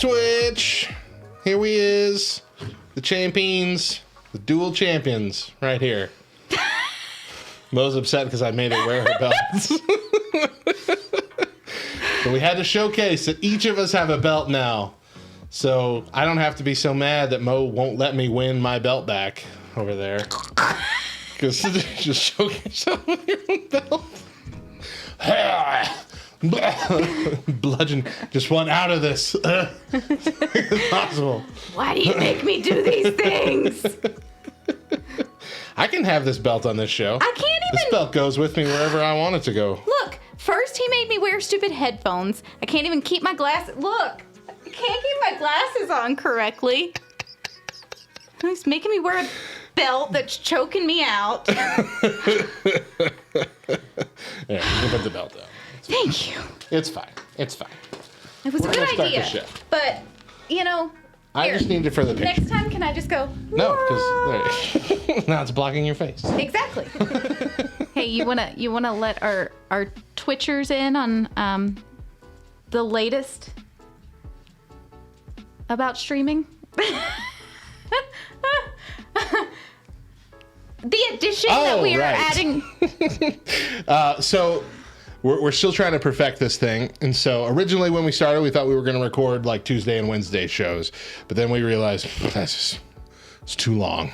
Twitch. Here we is. The champions. The dual champions. Right here. Mo's upset because I made her wear her belts. But we had to showcase that each of us have a belt now. So I don't have to be so mad that Mo won't let me win my belt back over there. Because just showcase your own belt. Bludgeon just want out of this as possible. Why do you make me do these things? I can have this belt on this show. I can't even. This belt goes with me wherever I want it to go. Look, first he made me wear stupid headphones. I can't even keep my glasses. Look, I can't keep my glasses on correctly. He's making me wear a belt that's choking me out. Yeah, you can put the belt down. Thank you. It's fine. It's fine. It was We're a good gonna start the idea. show. But, you know, I here, just need it for the picture. next time can I just go, No, because now it's blocking your face. Exactly. Hey, you wanna let our Twitchers in on the latest about streaming? The addition that we are adding. So we're still trying to perfect this thing. And so originally when we started, we thought we were going to record like Tuesday and Wednesday shows. But then we realized it's too long.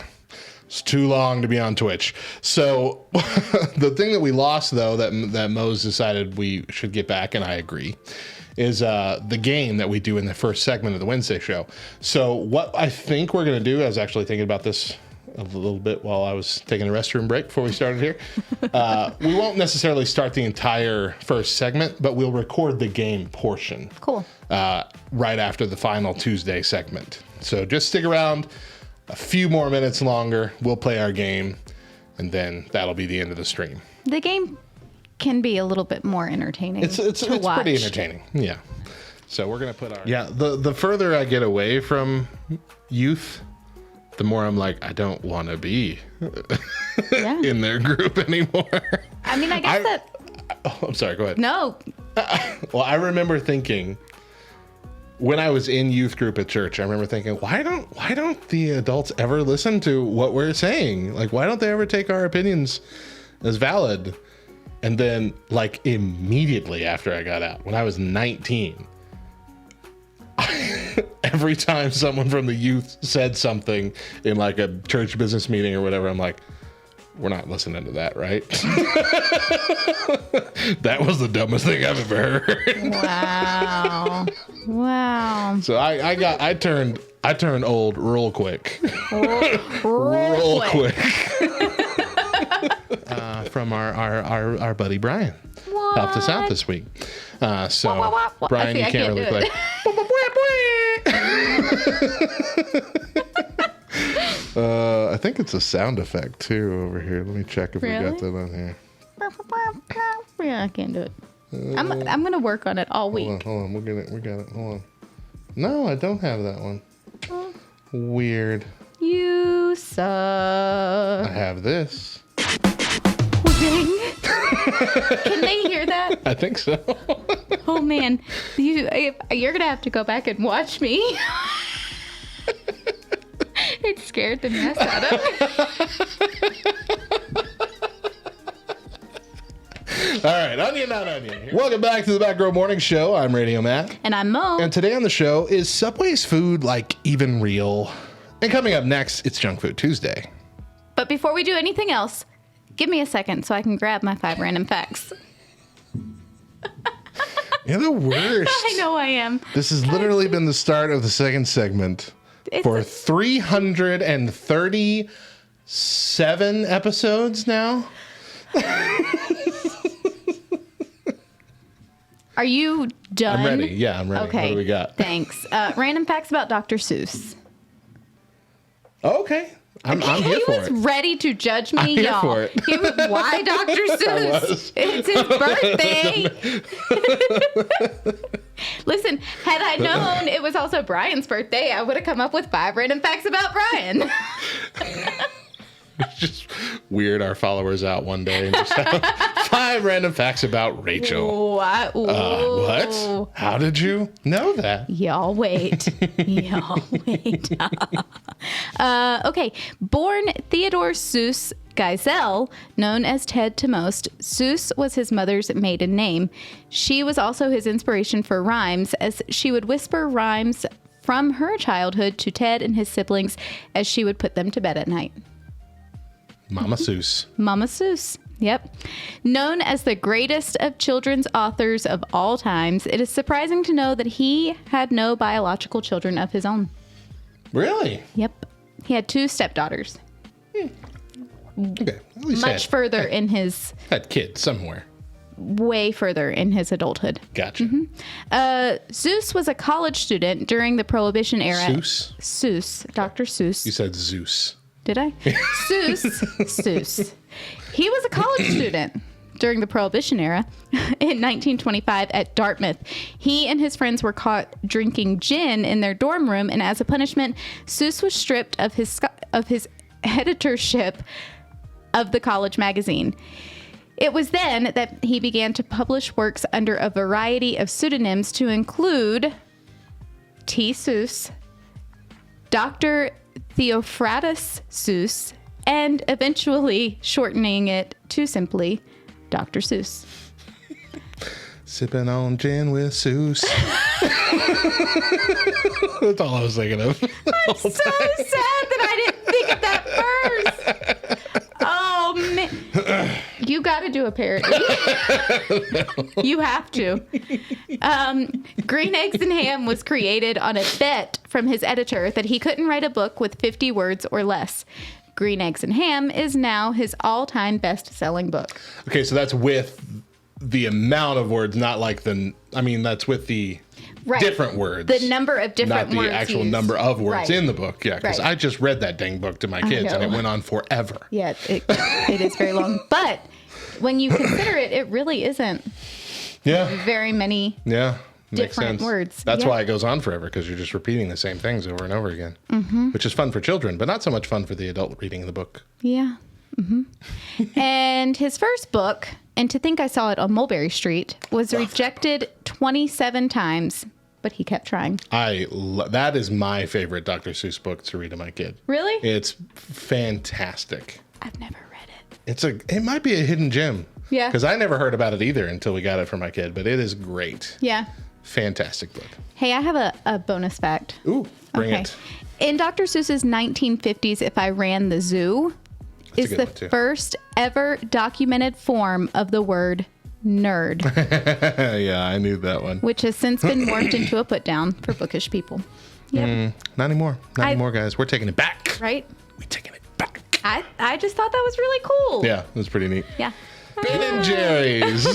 It's too long to be on Twitch. So the thing that we lost, though, that Mo's decided we should get back, and I agree, is the game that we do in the first segment of the Wednesday show. So what I think we're going to do, I was actually thinking about this a little bit while I was taking a restroom break before we started here. We won't necessarily start the entire first segment, but we'll record the game portion. Cool. Right after the final Tuesday segment. So just stick around a few more minutes longer. We'll play our game, and then that'll be the end of the stream. The game can be a little bit more entertaining. It's pretty entertaining. Yeah. So we're gonna put our the further I get away from youth, the more I'm like, I don't want to be in their group anymore. I mean, I guess I'm sorry, go ahead. No. Well, I remember thinking when I was in youth group at church, I remember thinking, why don't the adults ever listen to what we're saying? Like, why don't they ever take our opinions as valid? And then, like, immediately after I got out, when I was 19, every time someone from the youth said something in like a church business meeting or whatever, I'm like, we're not listening to that, right? That was the dumbest thing I've ever heard. Wow. So I turned old real quick. Real quick. From our buddy Brian. What? Helped us out this week. So What? Brian, you can't really play. I think it's a sound effect too over here. Let me check if we got that on here. Yeah, I can't do it. I'm gonna work on it all week. Hold on. We got it. Hold on. No, I don't have that one. Weird. You suck. I have this. Dang. Can they hear that? I think so. Oh man, you're gonna have to go back and watch me. It scared the mess out of me. All right, onion, not onion. Here. Welcome back to the Back Row Morning Show. I'm Radio Matt. And I'm Mo. And today on the show, is Subway's food like even real? And coming up next, it's Junk Food Tuesday. But before we do anything else, give me a second so I can grab my 5 random facts. You're the worst. I know I am. This has literally been the start of the second segment for 337 episodes now. Are you done? I'm ready. Yeah, I'm ready. Okay. What do we got? Thanks. Random facts about Dr. Seuss. Okay. I'm here He for was it. ready to judge me, I'm here y'all. for it. Why Dr. Seuss? It's his birthday. Listen, had I known it was also Brian's birthday, I would have come up with 5 random facts about Brian. Just weird our followers out one day and just have 5 random facts about Rachel. What? How did you know that? Y'all wait. Y'all wait. Okay. Born Theodore Seuss Geisel, known as Ted to most, Seuss was his mother's maiden name. She was also his inspiration for rhymes, as she would whisper rhymes from her childhood to Ted and his siblings as she would put them to bed at night. Mama Seuss. Mama Seuss. Yep. Known as the greatest of children's authors of all times, it is surprising to know that he had no biological children of his own. Really? Yep. He had 2 stepdaughters. Okay. At least Much further in his... had kids somewhere. Way further in his adulthood. Gotcha. Seuss was a college student during the Prohibition era. Seuss? Seuss. Dr. Seuss. You said Zeus. Did I? Seuss. He was a college student during the Prohibition era in 1925 at Dartmouth. He and his friends were caught drinking gin in their dorm room, and as a punishment, Seuss was stripped of his editorship of the college magazine. It was then that he began to publish works under a variety of pseudonyms to include T. Seuss, Dr. Theophratus Seuss, and eventually shortening it to simply Dr. Seuss. Sipping on gin with Seuss. That's all I was thinking of. I'm so sad that I didn't think of that first. Oh, man. You got to do a parody. You have to. Green Eggs and Ham was created on a bet from his editor that he couldn't write a book with 50 words or less. Green Eggs and Ham is now his all-time best-selling book. Okay, so that's with the amount of words, not like that's with the different words. The number of different words. Not the actual used. number of words Right. in the book. Yeah, because Right. I just read that dang book to my kids and it went on forever. Yeah, it is very long. But when you consider it, it really isn't very many Makes different sense. words. That's Yeah. why it goes on forever, because you're just repeating the same things over and over again, which is fun for children, but not so much fun for the adult reading the book. Yeah. And his first book, And to Think I Saw It on Mulberry Street, was rejected 27 times, but he kept trying. That is my favorite Dr. Seuss book to read to my kid. Really? It's fantastic. I've never read it. It might be a hidden gem. Yeah. Because I never heard about it either until we got it for my kid, but it is great. Yeah. Fantastic book. Hey, I have a bonus fact. Ooh, bring it. In Dr. Seuss's 1950s If I Ran the Zoo That's a is good the one, too. first ever documented form of the word nerd, Yeah, I knew that one. which has since been morphed into a put down for bookish people. Yep. Not anymore. Not anymore, guys. We're taking it back. Right? We're taking it back. I just thought that was really cool. Yeah, it was pretty neat. Yeah. Ben and Jerry's.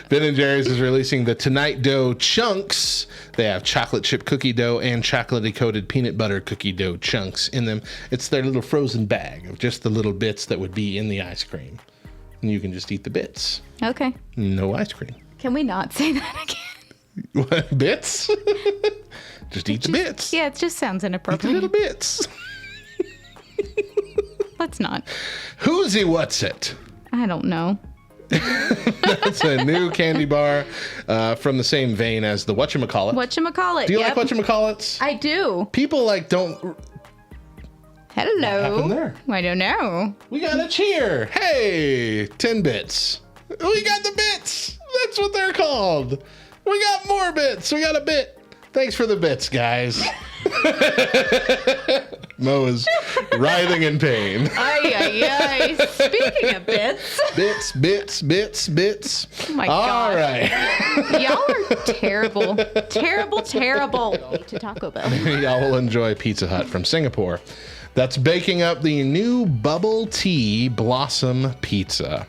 Ben and Jerry's is releasing the Tonight Dough Chunks. They have chocolate chip cookie dough and chocolatey coated peanut butter cookie dough chunks in them. It's their little frozen bag of just the little bits that would be in the ice cream. And you can just eat the bits. Okay. No ice cream. Can we not say that again? What? Bits? Just eat the bits. Yeah, it just sounds Eat the inappropriate. little bits. Let's not. Who's What's It? I don't know. It's a new candy bar from the same vein as the Whatchamacallit. Whatchamacallit. Do you like Whatchamacallits? I do. People don't. Hello. What happened there? I don't know. We got a cheer. Hey, 10 bits. We got the bits. That's what they're called. We got more bits. We got a bit. Thanks for the bits, guys. Mo is writhing in pain. Ay, ay, ay. Speaking of bits. Bits. Oh my All God. right. Y'all are terrible. Terrible. To Taco Bell. Y'all will enjoy Pizza Hut from Singapore. That's baking up the new bubble tea blossom pizza.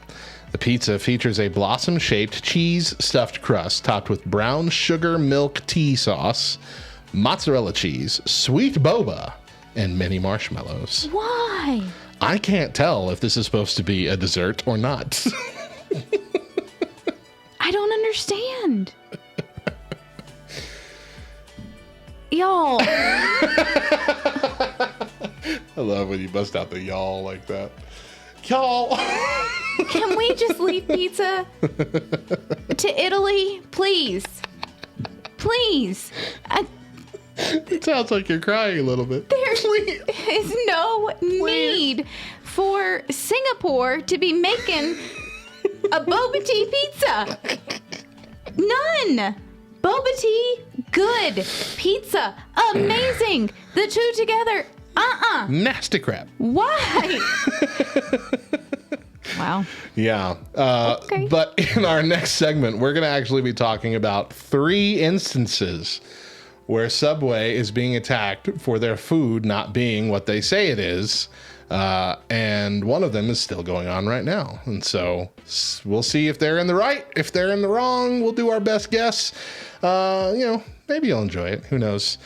The pizza features a blossom-shaped cheese-stuffed crust topped with brown sugar milk tea sauce, mozzarella cheese, sweet boba, and many marshmallows. Why? I can't tell if this is supposed to be a dessert or not. I don't understand. Y'all. I love when you bust out the y'all like that. Y'all. Can we just leave pizza to Italy? Please. Please. It sounds like you're crying a little bit. There is no need for Singapore to be making a boba tea pizza. None. Boba tea, good. Pizza, amazing. The two together, Nasty crap. Why? Wow. Yeah. Okay. But in our next segment, we're going to actually be talking about 3 instances where Subway is being attacked for their food not being what they say it is. And one of them is still going on right now. And so we'll see if they're in the right. If they're in the wrong, we'll do our best guess. Maybe you'll enjoy it. Who knows?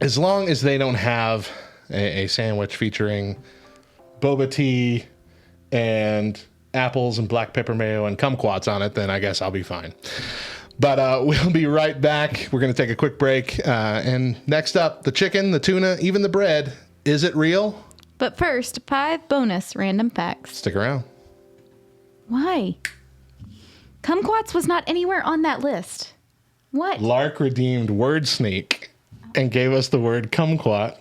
As long as they don't have a sandwich featuring boba tea and apples and black pepper mayo and kumquats on it, then I guess I'll be fine. But we'll be right back. We're going to take a quick break. And next up, the chicken, the tuna, even the bread. Is it real? But first, 5 bonus random facts. Stick around. Why? Kumquats was not anywhere on that list. What? Lark redeemed Word Sneak and gave us the word kumquat.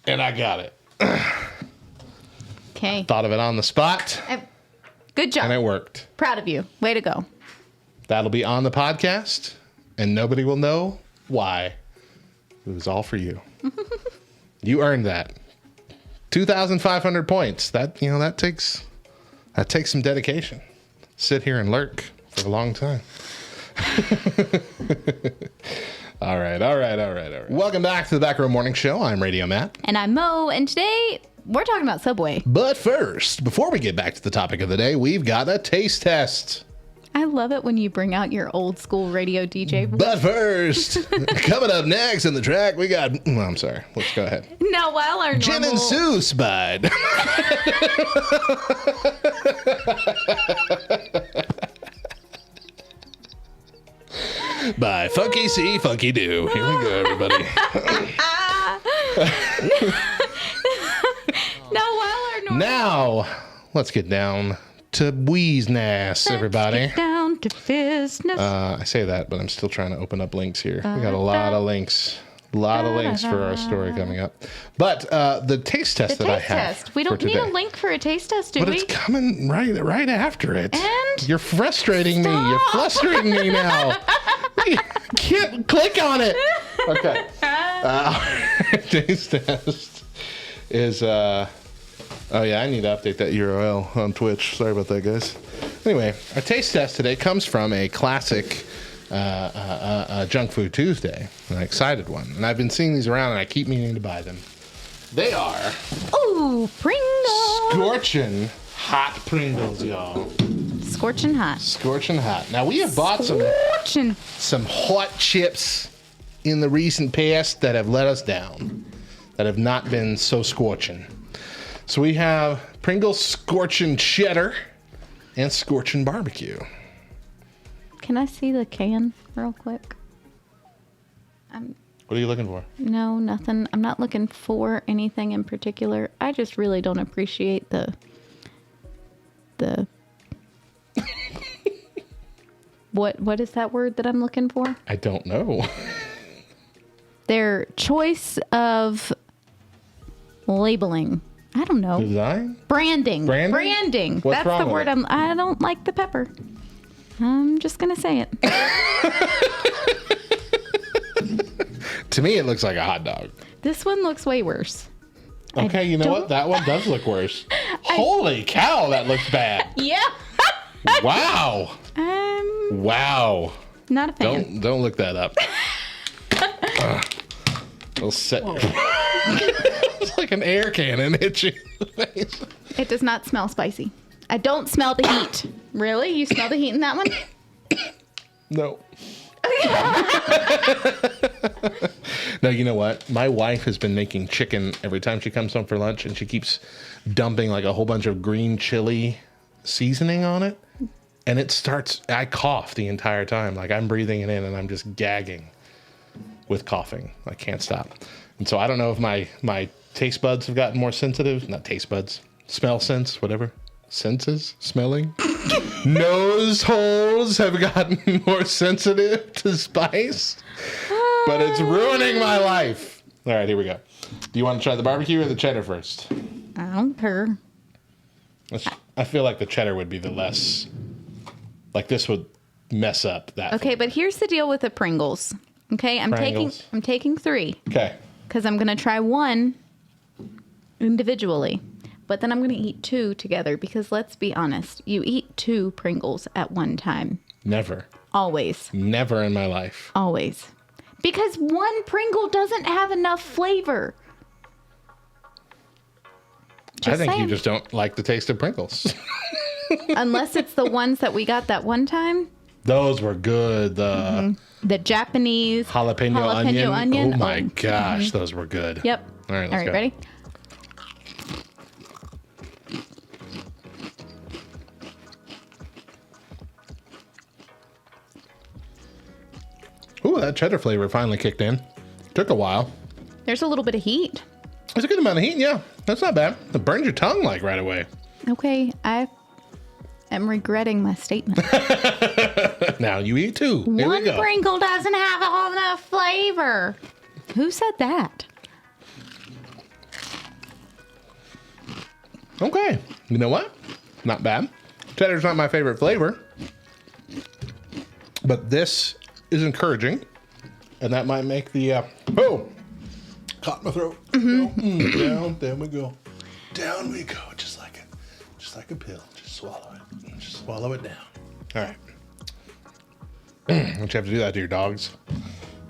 And I got it. Okay. Thought of it on the spot. Good job. And it worked. Proud of you. Way to go. That'll be on the podcast, and nobody will know why. It was all for you. You earned that. 2,500 points. That takes some dedication. Sit here and lurk for a long time. All right. Welcome back to the Back Row Morning Show. I'm Radio Matt. And I'm Mo, and today we're talking about Subway. But first, before we get back to the topic of the day, we've got a taste test. I love it when you bring out your old school radio DJ voice. But first, coming up next in the track, we got... I'm sorry. Let's go ahead. Now, while our Gin and Seuss by Funky C, Funky Do. Here we go, everybody. Now, let's get down to business, everybody. Let's get down to business. I say that, but I'm still trying to open up links here. We got a lot of links. A lot of links for our story coming up. But the taste test that I have. We don't need a link for a taste test, do we? But it's coming right after it. And? You're frustrating me. You're flustering me now. You can't click on it. Okay. Taste test is... Oh, yeah, I need to update that URL on Twitch. Sorry about that, guys. Anyway, our taste test today comes from a classic Junk Food Tuesday, an excited one. And I've been seeing these around, and I keep meaning to buy them. They are... Ooh, Pringles. Scorchin' hot Pringles, y'all. Scorchin' hot. Scorchin' hot. Now, we have bought some hot chips in the recent past that have let us down, that have not been so scorching. So we have Pringles Scorchin' Cheddar and Scorchin' Barbecue. Can I see the can real quick? What are you looking for? No, nothing. I'm not looking for anything in particular. I just really don't appreciate the what is that word that I'm looking for? I don't know. Their choice of labeling. I don't know. Design? Branding. Branding? What's That's wrong the with word. it? I don't like the pepper. I'm just gonna say it. To me, it looks like a hot dog. This one looks way worse. Okay, you know what? That one does look worse. Holy cow, that looks bad. Yeah. Wow. Wow. Not a fan. Don't look that up. It'll set. It's like an air cannon hit you in the face. It does not smell spicy. I don't smell the heat. Really? You smell the heat in that one? No. No, you know what? My wife has been making chicken every time she comes home for lunch, and she keeps dumping like a whole bunch of green chili seasoning on it. And I cough the entire time. Like I'm breathing it in and I'm just gagging. with coughing. I can't stop. And so I don't know if my taste buds have gotten more sensitive. Not taste buds. Smell sense, whatever. Senses? Smelling? Nose holes have gotten more sensitive to spice. But it's ruining my life. All right, here we go. Do you want to try the barbecue or the cheddar first? I don't care. I feel like the cheddar would be the less... Like this would mess up that. Okay, but here's the deal with the Pringles. Okay, I'm taking 3. Okay. Because I'm going to try 1 individually. But then I'm going to eat 2 together. Because let's be honest, you eat 2 Pringles at one time. Never. Always. Never in my life. Always. Because 1 Pringle doesn't have enough flavor. I think you just don't like the taste of Pringles. Unless it's the ones that we got that one time. Those were good. The Japanese jalapeno onion. Oh my gosh, Mm-hmm. those were good. Yep. All right, let's go. Ready? Ooh, that cheddar flavor finally kicked in. Took a while. There's a little bit of heat. There's a good amount of heat, yeah. That's not bad. It burns your tongue like right away. Okay, I am regretting my statement. Now you eat 2. Here we One go. Pringle doesn't have all enough flavor. Who said that? Okay. You know what? Not bad. Cheddar's not my favorite flavor. But this is encouraging. And that might make the... oh! Caught my throat. Down. There we go. Down we go. Just like a pill. Just swallow it. Just swallow it down. All right. Don't you have to do that to your dogs?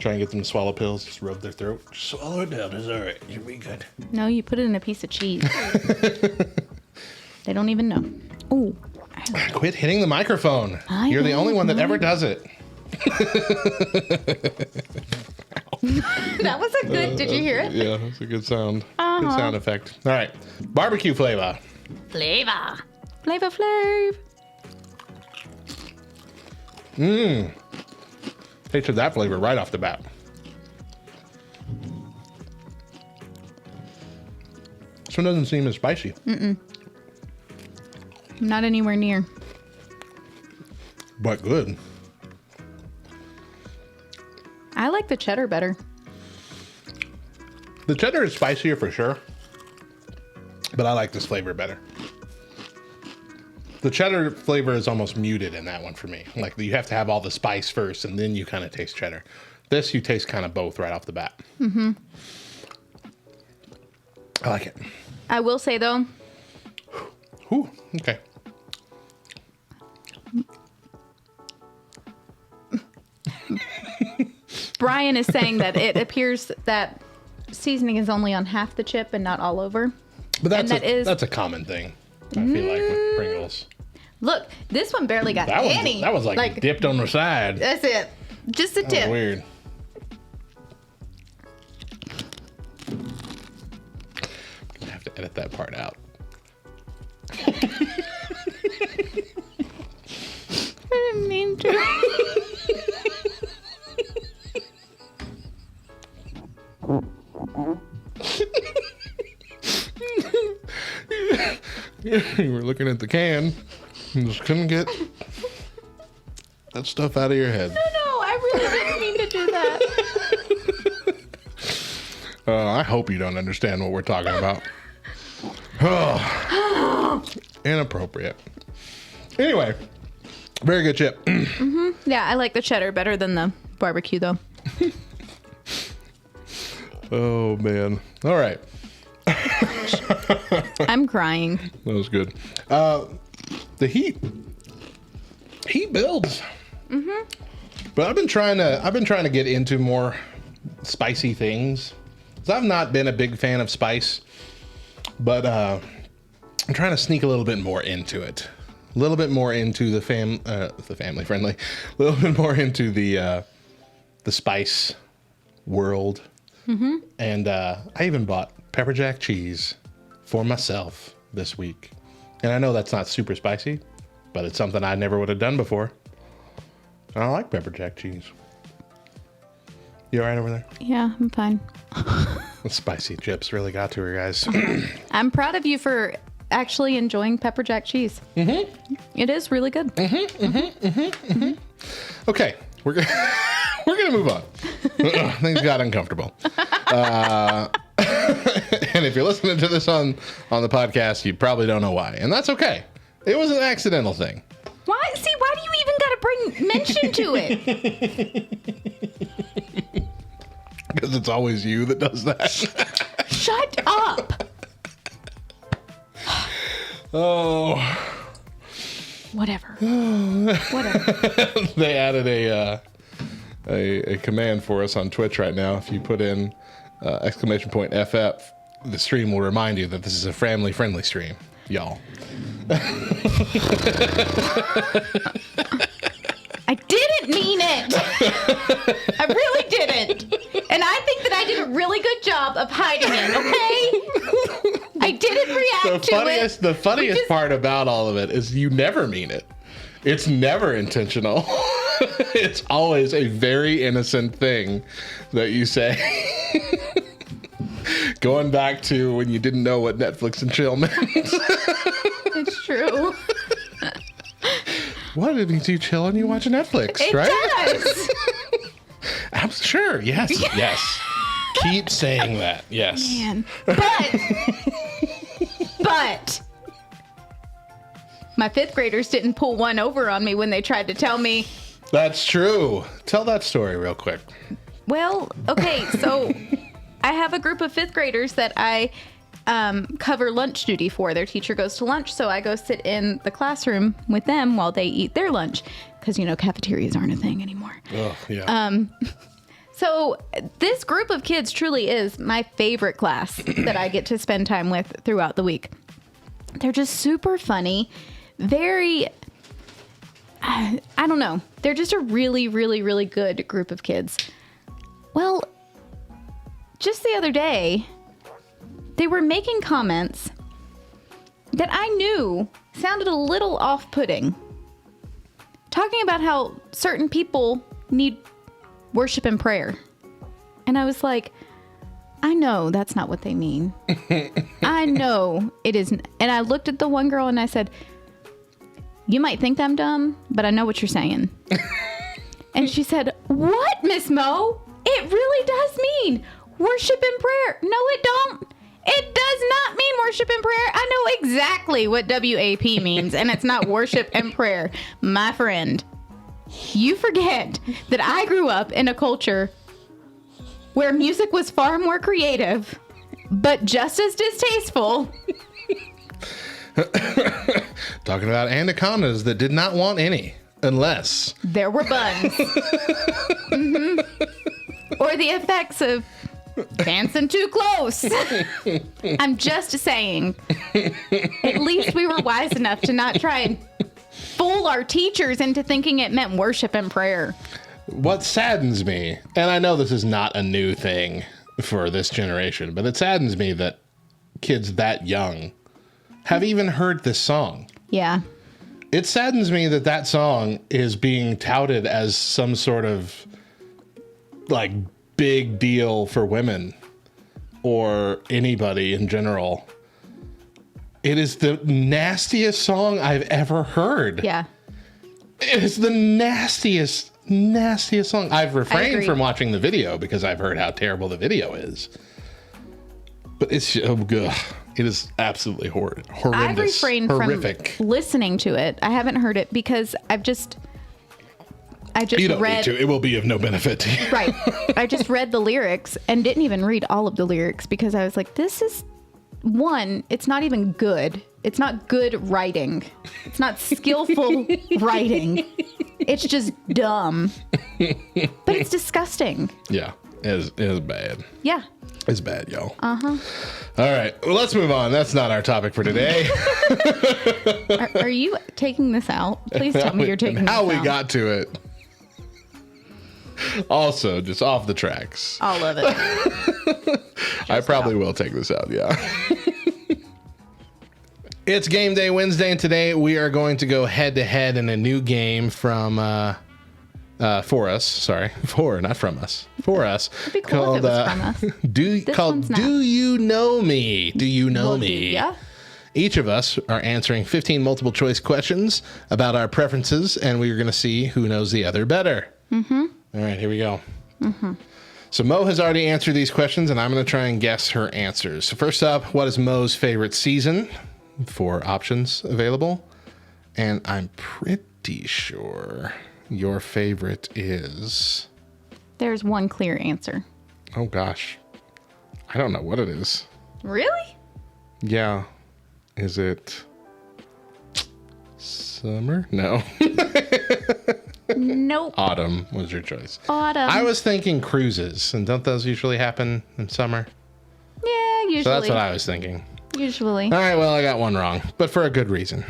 Try and get them to swallow pills. Just rub their throat. Just swallow it down. It's all right. You'll be good. No, you put it in a piece of cheese. They don't even know. Ooh. Quit hitting the microphone. You're the only one that ever does it. That was a good, did you hear it? Yeah, that's a good sound. Good sound effect. All right. Barbecue flavor. Flavor. Flavor Flav. Tasted that flavor right off the bat. This one doesn't seem as spicy. Not anywhere near. But good. I like the cheddar better. The cheddar is spicier for sure. But I like this flavor better. The cheddar flavor is almost muted in that one for me. Like you have to have all the spice first and then you kind of taste cheddar. This, you taste kind of both right off the bat. I like it. I will say though, Ooh, okay. Brian is saying that it appears that seasoning is only on half the chip and not all over. But that's And that's a common thing. I feel like with Pringles. Look, this one barely got any. That was like dipped on the side. That's it. Just a That was tip. weird. I'm gonna have to edit that part out. I didn't mean to. You were looking at the can and just couldn't get that stuff out of your head. No, I really didn't mean to do that. I hope you don't understand what we're talking about. Oh, inappropriate. Anyway, very good chip. Yeah, I like the cheddar better than the barbecue though. Oh, man. All right. I'm crying. That was good. The heat builds. But I've been trying to get into more spicy things. 'Cause I've not been a big fan of spice, but I'm trying to sneak a little bit more into it. A little bit more into the family friendly. A little bit more into the spice world. And I even bought pepper jack cheese for myself this week. And I know that's not super spicy, but it's something I never would have done before. I like pepper jack cheese. You all right over there? Yeah, I'm fine. The spicy chips really got to her, guys. I'm proud of you for actually enjoying pepper jack cheese. Mm-hmm. It is really good. Okay, we're gonna move on. Things got uncomfortable. And if you're listening to this on the podcast, you probably don't know why, and that's okay. It was an accidental thing. Why? See, why do you even got to bring mention to it? Because it's always you that does that. Shut up. Oh. Whatever. They added a command for us on Twitch right now. If you put in !FF, the stream will remind you that this is a family-friendly stream, y'all. I didn't mean it. I really didn't. And I think that I did a really good job of hiding it, okay? I didn't react to it. The funniest part about all of it is you never mean it. It's never intentional. It's always a very innocent thing that you say. Going back to when you didn't know what Netflix and chill meant. It's true. What, it means you chill and you watch Netflix, It right? does. I'm sure. Yes. Yes. Keep saying that. Yes. Man. But my fifth graders didn't pull one over on me when they tried to tell me. That's true. Tell that story real quick. Well, okay, so I have a group of fifth graders that I cover lunch duty for. Their teacher goes to lunch, so I go sit in the classroom with them while they eat their lunch, because, you know, cafeterias aren't a thing anymore. Oh, yeah. So this group of kids truly is my favorite class that I get to spend time with throughout the week. They're just super funny, very, I don't know. They're just a really, really, really good group of kids. Well, just the other day, they were making comments that I knew sounded a little off-putting. Talking about how certain people need worship and prayer. And I was like, I know that's not what they mean. I know it isn't. And I looked at the one girl and I said, you might think I'm dumb, but I know what you're saying. And she said, what, Miss Mo? It really does mean worship and prayer. No, it don't. It does not mean worship and prayer. I know exactly what WAP means, and it's not worship and prayer. My friend, you forget that I grew up in a culture where music was far more creative, but just as distasteful. Talking about anacondas that did not want any, unless there were buns. Mm-hmm. Or the effects of dancing too close. I'm just saying, at least we were wise enough to not try and fool our teachers into thinking it meant worship and prayer. What saddens me, and I know this is not a new thing for this generation, but it saddens me that kids that young have even heard this song. Yeah. It saddens me that that song is being touted as some sort of like big deal for women or anybody in general. It is the nastiest song I've ever heard. Yeah. It is the nastiest song. I've refrained from watching the video because I've heard how terrible the video is. But it's it is absolutely horrendous. I've refrained horrific. From listening to it. I haven't heard it because I just you don't read. Need to. It will be of no benefit to you. Right. I just read the lyrics and didn't even read all of the lyrics because I was like, this is one, it's not even good. It's not good writing. It's not skillful writing. It's just dumb. But it's disgusting. Yeah. It is bad. Yeah. It's bad, y'all. Uh-huh. All right. Well, let's move on. That's not our topic for today. Are you taking this out? Please tell me you're taking this out. How we got to it. Also, just off the tracks. All of it. I probably will take this out, yeah. It's Game Day Wednesday, and today we are going to go head-to-head in a new game from for us. Sorry, not from us. For us. It'd be cool if it was from us. Do You Know Me? Do you know Well, me? yeah. Each of us are answering 15 multiple choice questions about our preferences, and we're going to see who knows the other better. Mm-hmm. All right, here we go. Mm-hmm. So Mo has already answered these questions, and I'm going to try and guess her answers. So first up, what is Mo's favorite season? 4 options available. And I'm pretty sure your favorite is... There's one clear answer. Oh, gosh. I don't know what it is. Really? Yeah. Is it summer? No. Nope. Autumn was your choice. Autumn. I was thinking cruises, and don't those usually happen in summer? Yeah, usually. So that's what I was thinking. Usually. All right, well, I got one wrong, but for a good reason.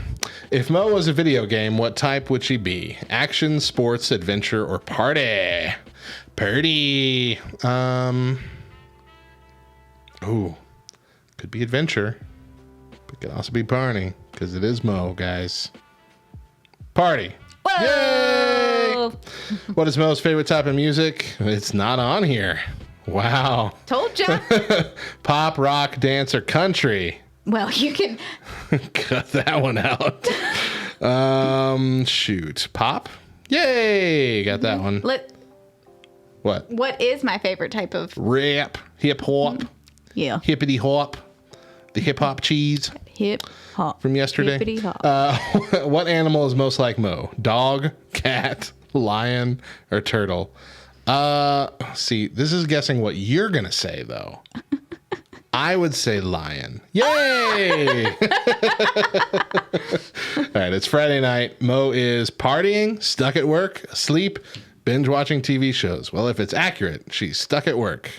If Mo was a video game, what type would she be? Action, sports, adventure, or party? Party. Ooh, could be adventure, but could also be party, because it is Mo, guys. Party. Whoa! Yay! What is Mo's favorite type of music? It's not on here. Wow. Told ya. Pop, rock, dance, or country? Well, you can. Cut that one out. Shoot. Pop? Yay! Got that one. What is my favorite type of? Rap, hip hop, Yeah. hippity hop, the hip hop cheese Hip hop. from yesterday. Hippity hop. What animal is most like Mo? Dog, cat, lion, or turtle? See, this is guessing what you're gonna say though. I would say lion. Yay! All right, it's Friday night. Mo is partying, stuck at work, asleep, binge watching TV shows. Well, if it's accurate, she's stuck at work.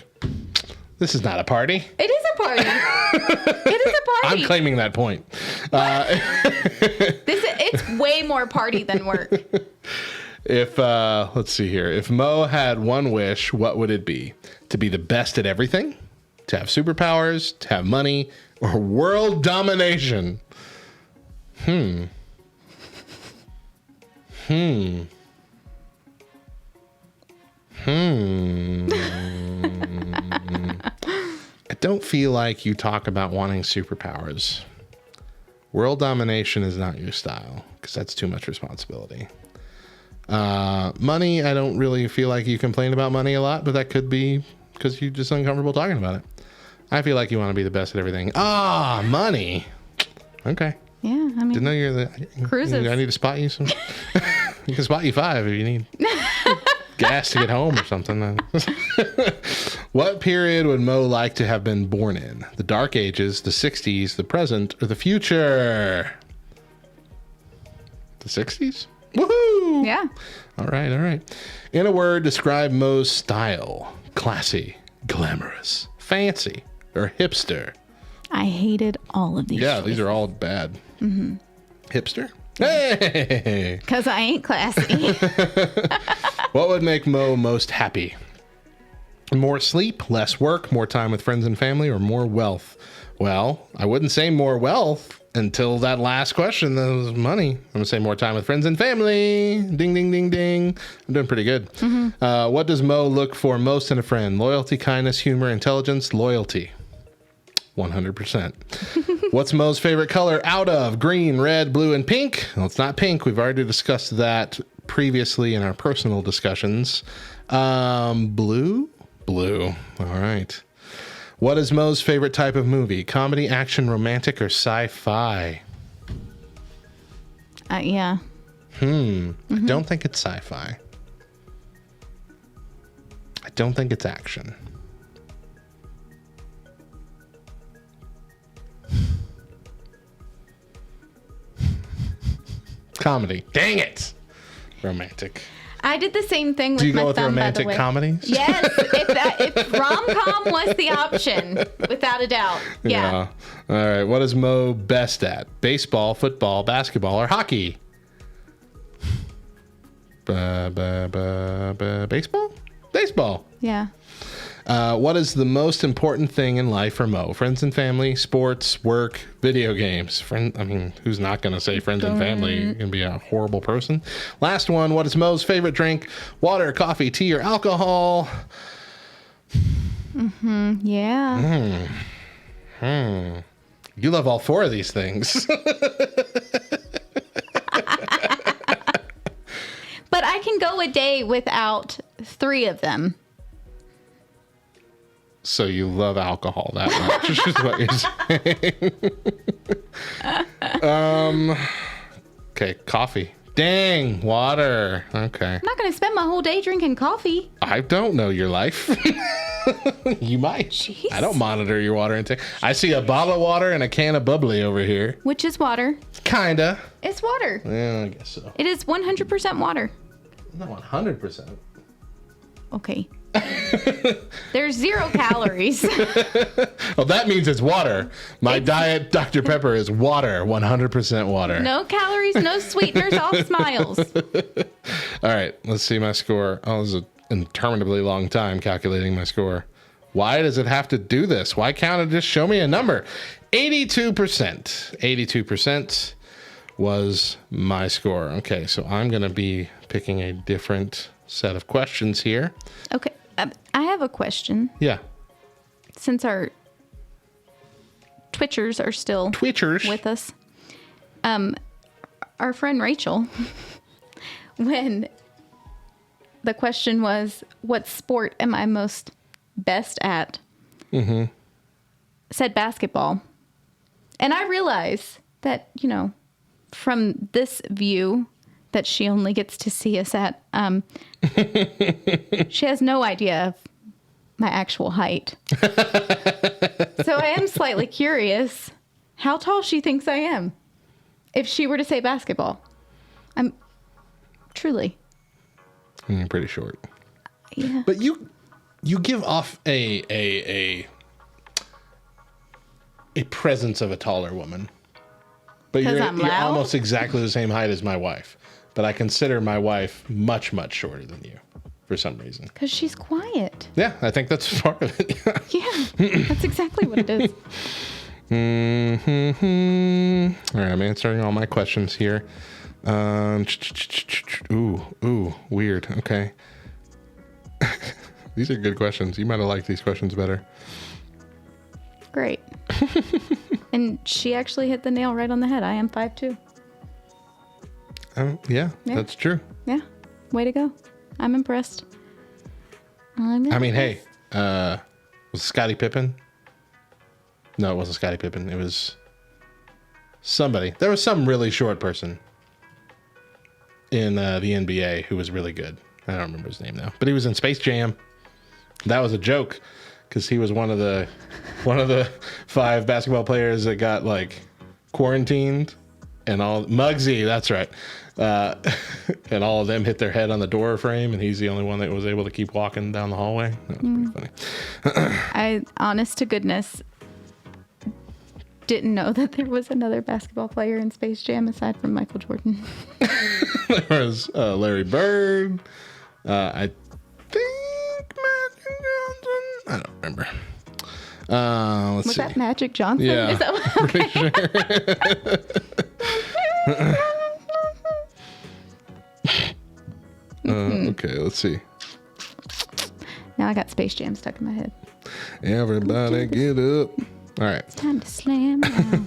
This is not a party. It is a party. It is a party. I'm claiming that point. It's way more party than work. If let's see here. If Mo had one wish, what would it be? To be the best at everything? To have superpowers? To have money? Or world domination? I don't feel like you talk about wanting superpowers. World domination is not your style, because that's too much responsibility. Money, I don't really feel like you complain about money a lot, but that could be because you're just uncomfortable talking about it. I feel like you want to be the best at everything. Money. Okay. Yeah, I mean. Didn't know you're the Cruises. I need to spot you some. You can spot you 5 if you need gas to get home or something. What period would Mo like to have been born in? The Dark Ages, the 60s, the present, or the future? The 60s? Woohoo! Yeah. All right. In a word, describe Mo's style. Classy, glamorous, fancy, or hipster? I hated all of these. Yeah, these are all bad. Mm-hmm. Hipster? Hey! Because I ain't classy. What would make Mo most happy? More sleep, less work, more time with friends and family, or more wealth? Well, I wouldn't say more wealth until that last question. That was money. I'm going to say more time with friends and family. Ding, ding, ding, ding. I'm doing pretty good. Mm-hmm. What does Mo look for most in a friend? Loyalty, kindness, humor, intelligence, loyalty. 100%. What's Mo's favorite color out of green, red, blue, and pink? Well, it's not pink. We've already discussed that previously in our personal discussions. Blue? Blue. All right. What is Mo's favorite type of movie? Comedy, action, romantic, or sci-fi? Yeah. I don't think it's sci-fi. I don't think it's action. Comedy. Dang it. Romantic. I did the same thing with Do you my go with thumb, romantic by the way. comedies? Yes, if rom-com was the option, without a doubt. Yeah. All right. What is Mo best at? Baseball, football, basketball, or hockey? Baseball? Baseball. Yeah. What is the most important thing in life for Mo? Friends and family, sports, work, video games. Who's not going to say friends and family? You're going to be a horrible person. Last one. What is Mo's favorite drink? Water, coffee, tea, or alcohol? Yeah. You love all four of these things. But I can go a day without 3 of them. So you love alcohol that much, is what you're saying. Okay, coffee. Dang, water. Okay. I'm not going to spend my whole day drinking coffee. I don't know your life. You might. Jeez. I don't monitor your water intake. I see a bottle of water and a can of bubbly over here. Which is water. Kinda. It's water. Yeah, I guess so. It is 100% water. Not 100%. Okay. There's 0 calories. Well, that means it's water. My diet Dr. Pepper is water, 100% water. No calories, no sweeteners, all smiles. All right, let's see my score. Oh, this is an interminably long time calculating my score. Why does it have to do this? Why can't it just show me a number? 82%. 82% was my score. Okay, so I'm going to be picking a different set of questions here. Okay, I have a question. Yeah. Since our Twitchers are still with us. Our friend Rachel, when the question was, what sport am I most best at? Said basketball. And I realize that, from this view that she only gets to see us at, she has no idea of my actual height. So I am slightly curious how tall she thinks I am. If she were to say basketball, I'm truly. You're pretty short. Yeah. But you give off a presence of a taller woman. But you're almost exactly the same height as my wife. But I consider my wife much, much shorter than you for some reason. Because she's quiet. Yeah, I think that's part of it. Yeah, that's exactly what it is. All right, I'm answering all my questions here. Ooh, weird. Okay. These are good questions. You might have liked these questions better. Great. And she actually hit the nail right on the head. I am 5'2". Yeah, that's true. Yeah. Way to go. I'm impressed. Hey, was it Scottie Pippen? No, it wasn't Scottie Pippen. It was somebody. There was some really short person in the NBA who was really good. I don't remember his name now, but he was in Space Jam. That was a joke because he was one of the 5 basketball players that got quarantined, and all Muggsy. That's right. And all of them hit their head on the door frame, and he's the only one that was able to keep walking down the hallway. That was pretty funny. I, honest to goodness, didn't know that there was another basketball player in Space Jam aside from Michael Jordan. There was Larry Bird. I think Magic Johnson. I don't remember. Let's see. Was that Magic Johnson? Yeah. Is that what, okay. Pretty sure. Okay, let's see. Now I got Space Jam stuck in my head. Everybody get up. All right. It's time to slam now.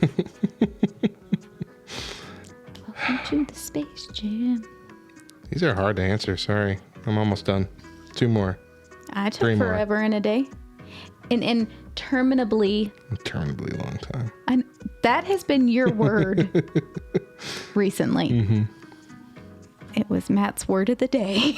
Welcome to the Space Jam. These are hard to answer. Sorry. I'm almost done. 2 more. I took forever and a day. An interminably long time. That has been your word recently. Mm-hmm. It was Matt's word of the day.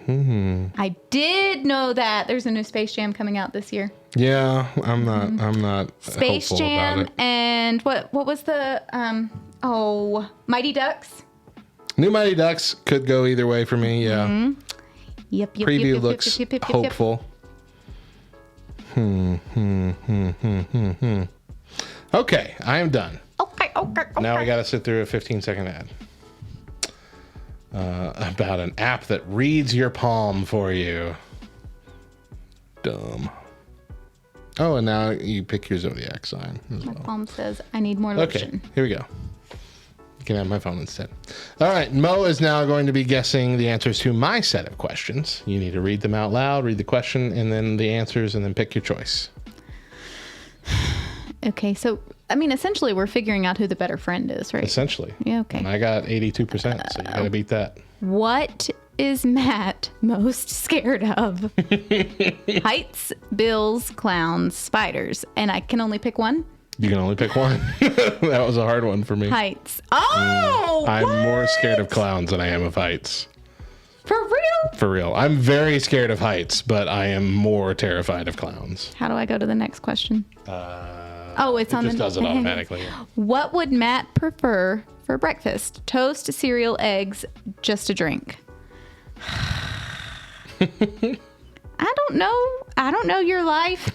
I did know that there's a new Space Jam coming out this year. Yeah, I'm not Space Jam about it. And what was the Mighty Ducks? New Mighty Ducks could go either way for me. Yeah. Mm-hmm. Yep. Preview looks hopeful. Okay, I am done. Okay. Now I got to sit through a 15-second ad. about an app that reads your palm for you. Dumb. Oh, and now you pick your zodiac sign as My well. palm says, I need more Okay, lotion. here we go. You can have my phone instead. All right, Mo is now going to be guessing the answers to my set of questions. You need to read them out loud, read the question, and then the answers, and then pick your choice. Okay, so, I mean, essentially, we're figuring out who the better friend is, right? Essentially. Yeah, okay. And I got 82%, so you got to beat that. What is Matt most scared of? Heights, bills, clowns, spiders. And I can only pick one? You can only pick one. That was a hard one for me. Heights. Oh! I'm what? more scared of clowns than I am of heights. For real? For real. I'm very scared of heights, but I am more terrified of clowns. How do I go to the next question? Oh, it's on It just does it automatically. What would Matt prefer for breakfast? Toast, cereal, eggs, just a drink? I don't know. I don't know your life.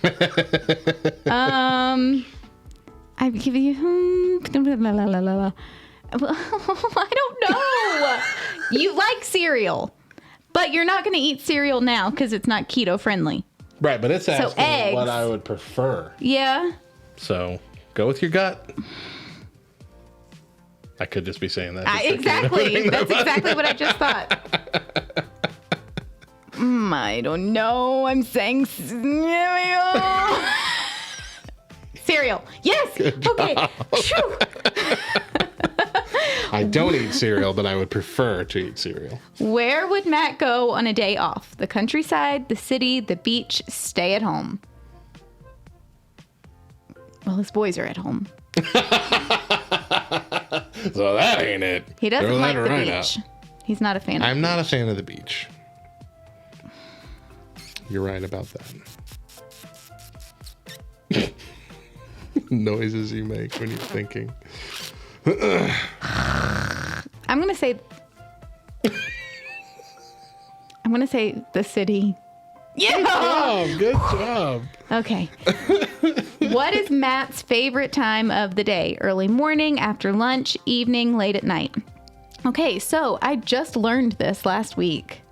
I give you. I don't know. You like cereal, but you're not going to eat cereal now because it's not keto friendly. Right, but it's asking eggs. what I would prefer. Yeah. So go with your gut. I could just be saying that. Exactly. That's exactly what I just thought. I don't know. I'm saying cereal. Cereal. Yes. Okay. Phew. I don't eat cereal, but I would prefer to eat cereal. Where would Matt go on a day off? The countryside, the city, the beach, stay at home. Well, his boys are at home. So that ain't it. He doesn't Throw like that the right beach. out. He's not a fan of I'm not a fan of the beach. You're right about that. Noises you make when you're thinking. I'm going to say the city. Yeah. Good job. Okay. What is Matt's favorite time of the day? Early morning, after lunch, evening, late at night? Okay, so I just learned this last week.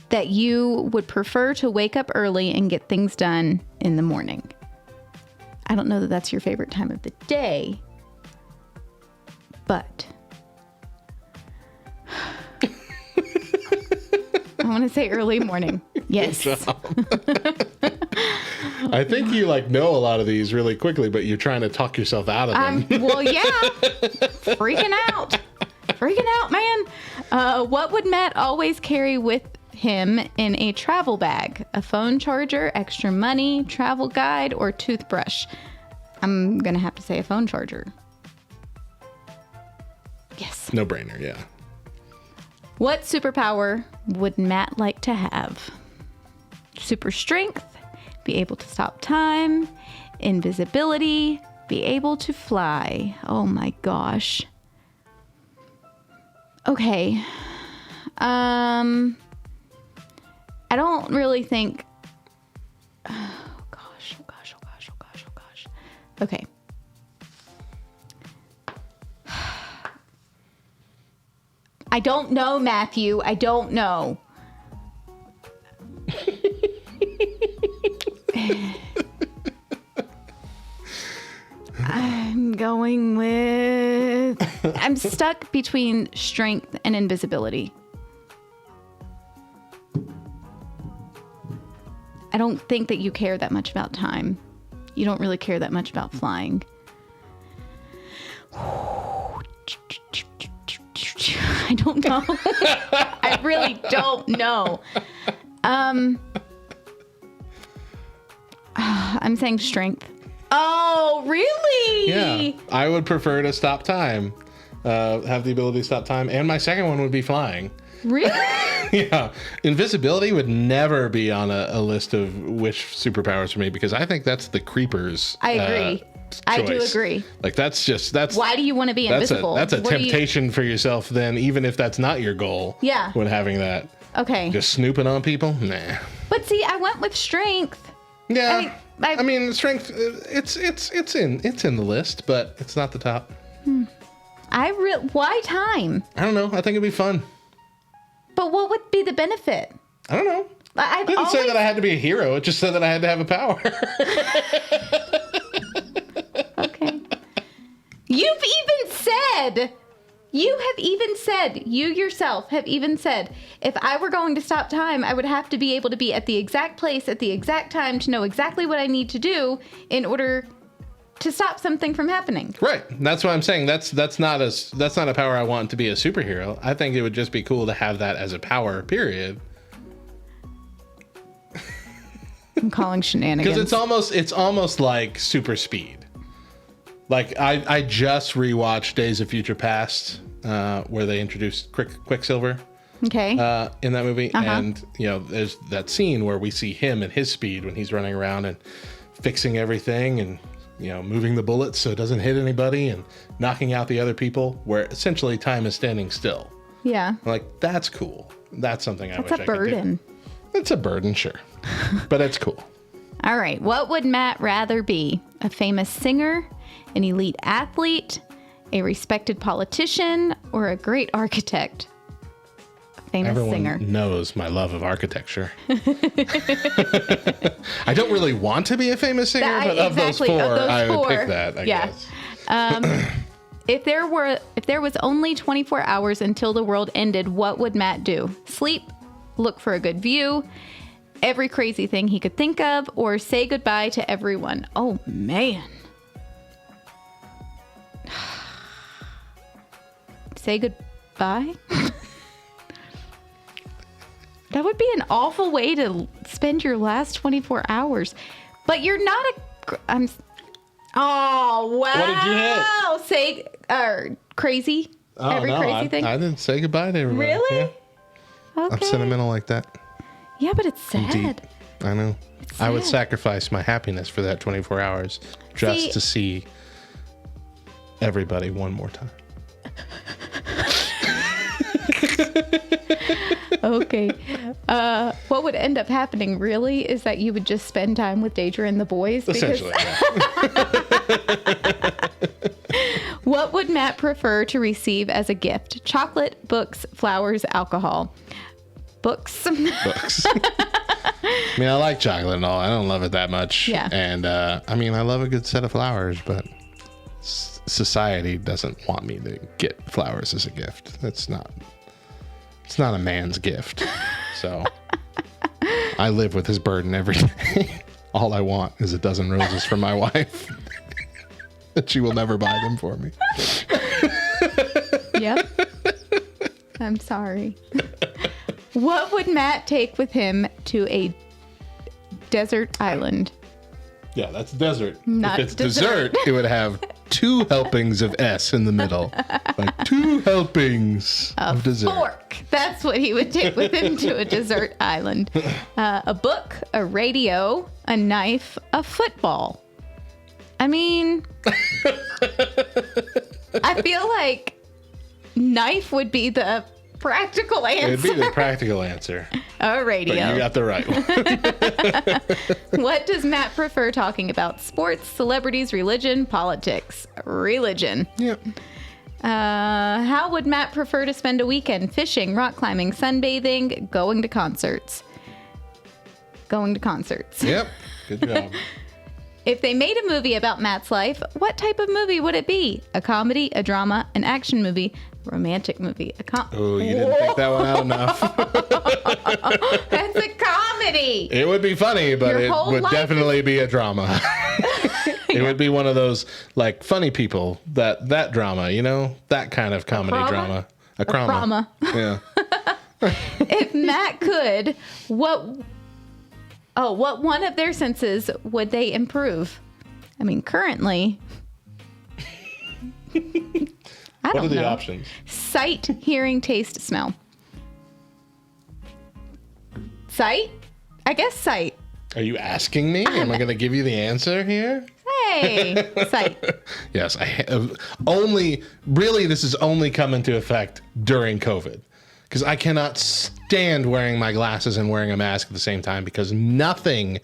That you would prefer to wake up early and get things done in the morning. I don't know that that's your favorite time of the day, but I want to say early morning. Yes. I think you know a lot of these really quickly, but you're trying to talk yourself out of them. Well, yeah. Freaking out, man. What would Matt always carry with him in a travel bag? A phone charger, extra money, travel guide, or toothbrush? I'm gonna have to say a phone charger. Yes. No brainer, yeah. What superpower would Matt like to have? Super strength, be able to stop time, invisibility, be able to fly. Oh my gosh. Okay. I don't really think. Oh gosh. Okay. I don't know, Matthew. I don't know. I'm stuck between strength and invisibility. I don't think that you care that much about time. You don't really care that much about flying. I don't know. I really don't know. I'm saying strength. Oh, really? Yeah. I would prefer to stop time. Have the ability to stop time. And my second one would be flying. Really? Yeah. Invisibility would never be on a list of wish superpowers for me because I think that's the creepers. I agree. I do agree. That's why do you want to be invisible? That's a temptation for yourself then, even if that's not your goal. Yeah. When having that. Okay. Just snooping on people? Nah. But see, I went with strength. Yeah. I mean, strength, it's in the list, but it's not the top. Why time? I don't know. I think it'd be fun. But what would be the benefit? I don't know. I didn't say that I had to be a hero. It just said that I had to have a power. Okay. You yourself have even said, if I were going to stop time, I would have to be able to be at the exact place at the exact time to know exactly what I need to do in order to stop something from happening. Right. That's what I'm saying. That's not a power I want to be a superhero. I think it would just be cool to have that as a power, period. I'm calling shenanigans. Because it's almost like super speed. Like I just rewatched Days of Future Past, where they introduced Quicksilver. Okay. In that movie, and there's that scene where we see him and his speed when he's running around and fixing everything and moving the bullets so it doesn't hit anybody and knocking out the other people, where essentially time is standing still. Yeah. I'm like, that's cool. That's something I wish I could do. That's a burden. It's a burden, sure, but it's cool. All right. What would Matt rather be? A famous singer, an elite athlete, a respected politician, or a great architect? Famous singer. Everyone knows my love of architecture. I don't really want to be a famous singer, but of those four, I would pick that, I guess. If there was only 24 hours until the world ended, what would Matt do? Sleep, look for a good view, every crazy thing he could think of, or say goodbye to everyone? Oh, man. Say goodbye? That would be an awful way to spend your last 24 hours. But you're not oh, wow. What did you hit? Say crazy. Oh, every crazy thing. I didn't say goodbye to everybody. Really? Yeah. Okay. I'm sentimental like that. Yeah, but it's sad. Deep. I know. I would sacrifice my happiness for that 24 hours just to see everybody one more time. Okay. What would end up happening really is that you would just spend time with Deidre and the boys. Essentially, yeah. What would Matt prefer to receive as a gift? Chocolate, books, flowers, alcohol. Books. Books. I mean, I like chocolate and all. I don't love it that much. Yeah. And I mean, I love a good set of flowers, but society doesn't want me to get flowers as a gift. It's not a man's gift. So I live with his burden every day. All I want is a dozen roses from my wife. And she will never buy them for me. Yep. I'm sorry. What would Matt take with him to a desert island? Yeah, that's desert. Not if it's dessert. dessert, it would have 2 helpings of S in the middle. Like 2 helpings of dessert. Fork. That's what he would take with him to a desert island. A book, a radio, a knife, a football. I mean, I feel like knife would be the practical answer. It'd be the practical answer. A radio. But you got the right one. What does Matt prefer talking about? Sports, celebrities, religion, politics. Religion. Yep. How would Matt prefer to spend a weekend? Fishing, rock climbing, sunbathing, going to concerts. Going to concerts. Yep. Good job. If they made a movie about Matt's life, what type of movie would it be? A comedy, a drama, an action movie, romantic movie? Oh, you didn't think that one out enough. That's a comedy. It would be funny, but it would definitely be a drama. It would be one of those like funny people, that drama, that kind of comedy drama. A crama. Yeah. If Matt could, what one of their senses would they improve? I mean, currently, What are the options? Sight, hearing, taste, smell. Sight? I guess sight. Are you asking me? Am I going to give you the answer here? Hey, sight. Yes, I have really this has only come into effect during COVID. Because I cannot stand wearing my glasses and wearing a mask at the same time because nothing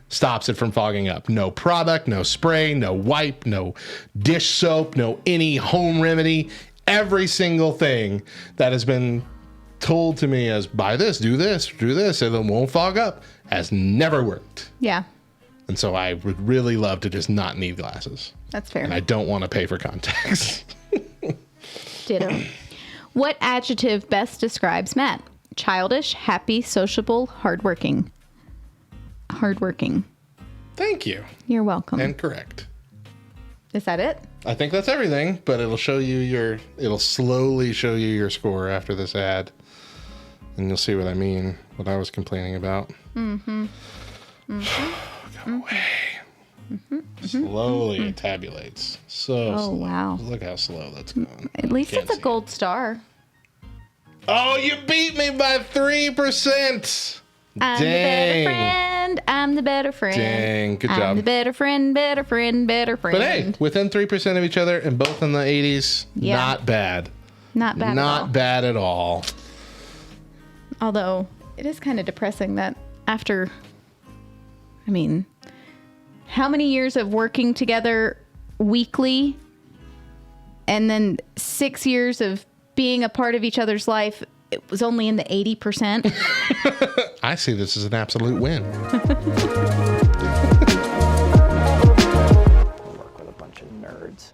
stops it from fogging up. No product, no spray, no wipe, no dish soap, no any home remedy. Every single thing that has been told to me as buy this, do this, and it won't fog up has never worked. Yeah, And so I would really love to just not need glasses. that's fair. And I don't want to pay for contacts. Ditto. What adjective best describes Matt? Childish, happy, sociable, hardworking. Hardworking. Thank you. You're welcome. And correct. Is that it? I think that's everything, but it'll slowly show you your score after this ad. And you'll see what I mean, what I was complaining about. Go away. Slowly it tabulates. Oh, wow. Look how slow that's going. At least Can't it's a see gold star. Oh, you beat me by 3%. I'm the better friend. I'm the better friend. Dang, good I'm job. the better friend, better friend, better friend. But hey, within 3% of each other and both in the 80s, Yeah. not bad. Not bad at all. Not bad at all. Although, it is kind of depressing that after, I mean, how many years of working together weekly and then 6 years of being a part of each other's life, it was only in the 80%. I see this as an absolute win. Work with a bunch of nerds.